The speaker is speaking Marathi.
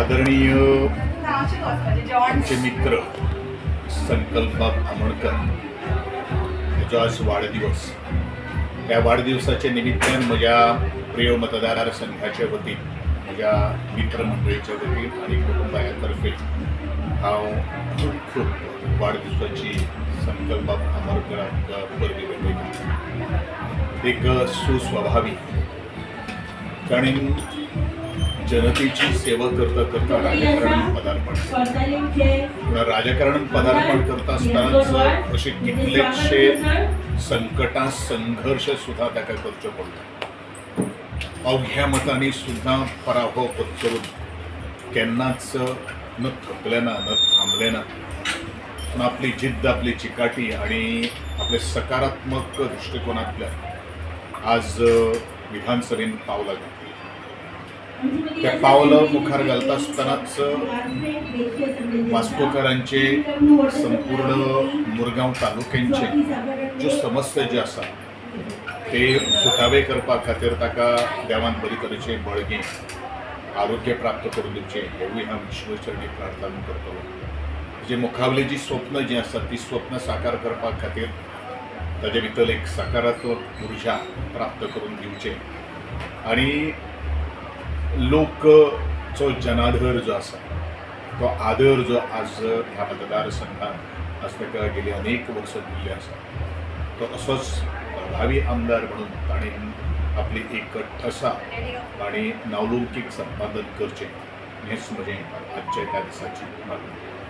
आदरणीय आमचे मित्र संकल्प आमोणकर याचा आज वाढदिवस. त्या वाढदिवसाच्या निमित्तान म्हज्या प्रिय मतदारसंघाच्या वतीन, म्हज्या मित्रमंडळीच्या वतीन आणि कुटुंबातर्फे हांव खूब खूब वाढदिवसाची संकल्प आमोणकरांक परबी भेटयता. एक सुस्वभावी ताणी जनतेची सेवा करता करता राजकारण पदार्पण करता असतानाच असे कितलेशे संकटां संघर्ष सुद्धा ताका करचे पडटा. अवघ्या मतांनी सुद्धा पराभव पत्करून केन्नाच न थकले ना, न थांबले ना, पण आपली जिद्द, आपली चिकाटी आणि आपले सकारात्मक दृष्टिकोनातल्यान आज विधानसभेन पावलां घातली. त्या पावलं मुखार घालता आसतनाच वास्कोकारांचे, संपूर्ण मुरगांव तालुक्यांचे ज्यो समस्या ज्यो आसा ते सुटावे करपा खातीर ताका देवान बरी तरेचे बळगी आरोग्य प्राप्त करून दिवचे हेवूय हांव ईश्वरचरणी प्रार्थना करतलो. जे मुखावली जी स्वप्न जी आसा ती स्वप्न साकार करपा खातीर ताजे भितर एक सकारात्मक उर्जा प्राप्त करून दिवचे आणि लोकचो जनादर जो आसा तो आदर जो आज ह्या मतदारसंघात आज ताका गेली अनेक वर्सां दिल्ली आसा तो असोच प्रभावी आमदार म्हणून ताणें आपली एक ठसा आणि नावलौकीक संपादन करचें हेंच म्हजें आजच्या ह्या दिसाची मागणी.